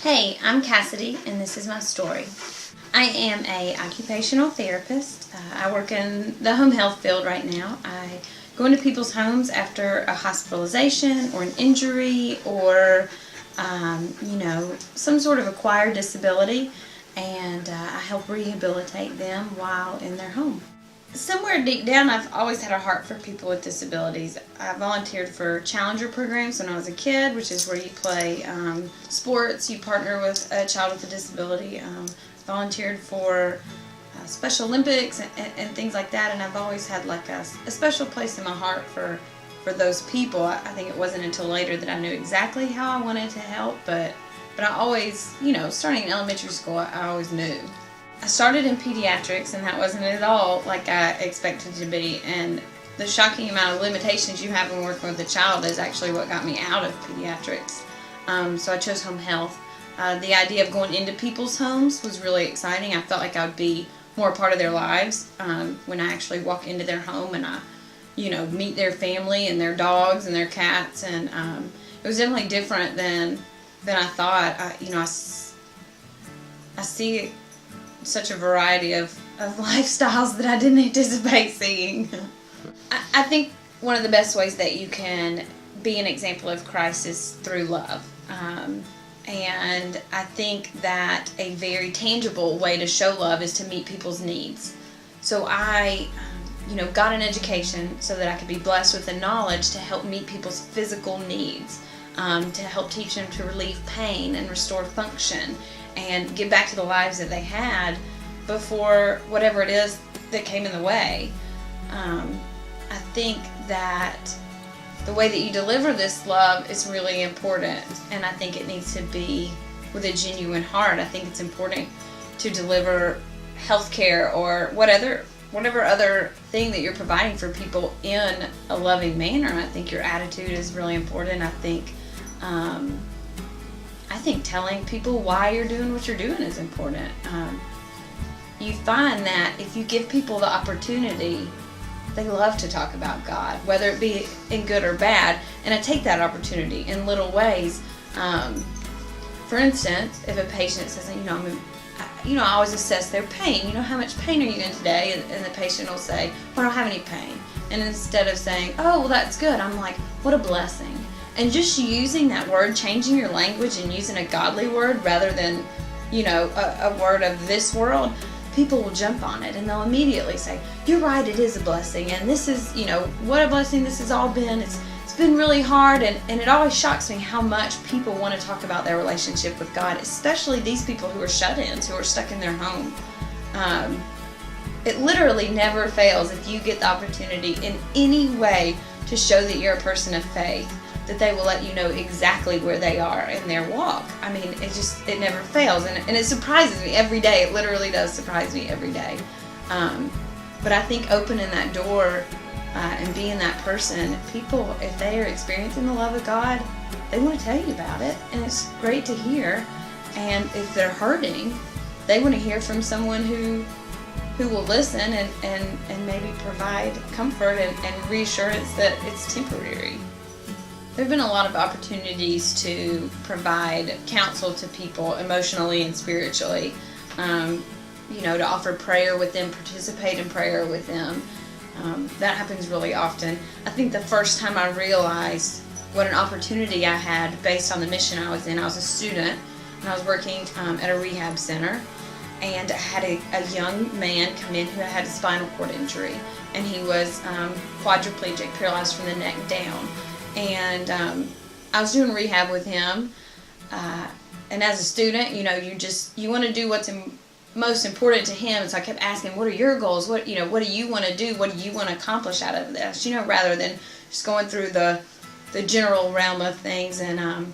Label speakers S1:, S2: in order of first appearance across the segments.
S1: Hey, I'm Cassidy, and this is my story. I am a occupational therapist. I work in the home health field right now. I go into people's homes after a hospitalization or an injury or, some sort of acquired disability, and I help rehabilitate them while in their home. Somewhere deep down, I've always had a heart for people with disabilities. I volunteered for Challenger programs when I was a kid, which is where you play sports, you partner with a child with a disability. Volunteered for Special Olympics and things like that, and I've always had like a special place in my heart for those people. I think it wasn't until later that I knew exactly how I wanted to help, but I always, starting in elementary school, I always knew. I started in pediatrics, and that wasn't at all like I expected to be, and the shocking amount of limitations you have when working with a child is actually what got me out of pediatrics. So I chose home health. The idea of going into people's homes was really exciting. I felt like I would be more a part of their lives when I actually walk into their home and I, meet their family and their dogs and their cats, and it was definitely different than I thought. I see such a variety of lifestyles that I didn't anticipate seeing. I think one of the best ways that you can be an example of Christ is through love. And I think that a very tangible way to show love is to meet people's needs. So I, got an education so that I could be blessed with the knowledge to help meet people's physical needs, to help teach them to relieve pain and restore function and get back to the lives that they had before whatever it is that came in the way. I think that the way that you deliver this love is really important, and I think it needs to be with a genuine heart. I think it's important to deliver healthcare or whatever other thing that you're providing for people in a loving manner. I think your attitude is really important. I think telling people why you're doing what you're doing is important. You find that if you give people the opportunity, they love to talk about God, whether it be in good or bad, and I take that opportunity in little ways. For instance, if a patient says, I always assess their pain. How much pain are you in today? And the patient will say, well, I don't have any pain. And instead of saying, oh, well, that's good, I'm like, what a blessing. And just using that word, changing your language and using a godly word rather than, a word of this world, people will jump on it and they'll immediately say, you're right, it is a blessing. And this is, what a blessing this has all been. It's been really hard. And it always shocks me how much people want to talk about their relationship with God, especially these people who are shut-ins, who are stuck in their home. It literally never fails if you get the opportunity in any way to show that you're a person of faith, that they will let you know exactly where they are in their walk. I mean, it never fails, and it surprises me every day. It literally does surprise me every day. But I think opening that door and being that person, people, if they are experiencing the love of God, they want to tell you about it, and it's great to hear. And if they're hurting, they want to hear from someone who will listen and maybe provide comfort and reassurance that it's temporary. There have been a lot of opportunities to provide counsel to people emotionally and spiritually, to offer prayer with them, participate in prayer with them. That happens really often. I think the first time I realized what an opportunity I had based on the mission I was in, I was a student and I was working at a rehab center, and I had a young man come in who had a spinal cord injury, and he was quadriplegic, paralyzed from the neck down. And I was doing rehab with him, and as a student, you want to do what's most important to him. So I kept asking, what are your goals? What do you want to do? What do you want to accomplish out of this? Rather than just going through the general realm of things. And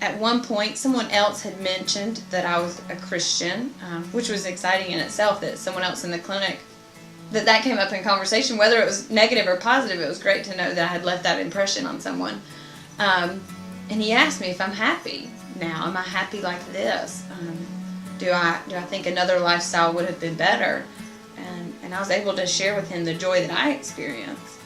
S1: at one point, someone else had mentioned that I was a Christian, which was exciting in itself, that someone else in the clinic, that came up in conversation. Whether it was negative or positive, it was great to know that I had left that impression on someone. And he asked me if I'm happy now. Am I happy like this? Do I think another lifestyle would have been better? And I was able to share with him the joy that I experienced.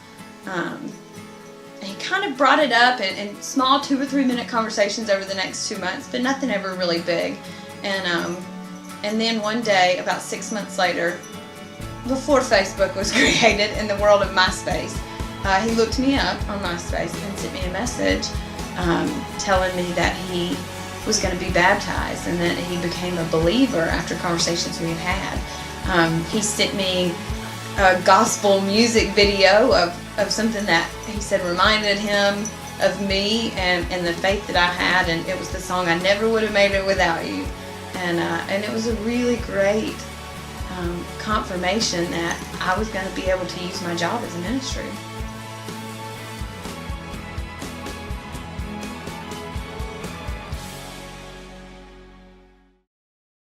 S1: he kind of brought it up in small 2 or 3 minute conversations over the next 2 months, but nothing ever really big. And then one day, about 6 months later, before Facebook was created in the world of MySpace, he looked me up on MySpace and sent me a message telling me that he was going to be baptized and that he became a believer after conversations we had had. He sent me a gospel music video of something that he said reminded him of me and the faith that I had, and it was the song "I Never Would Have Made It Without You," and it was a really great confirmation that I was going to be able to use my job as a ministry.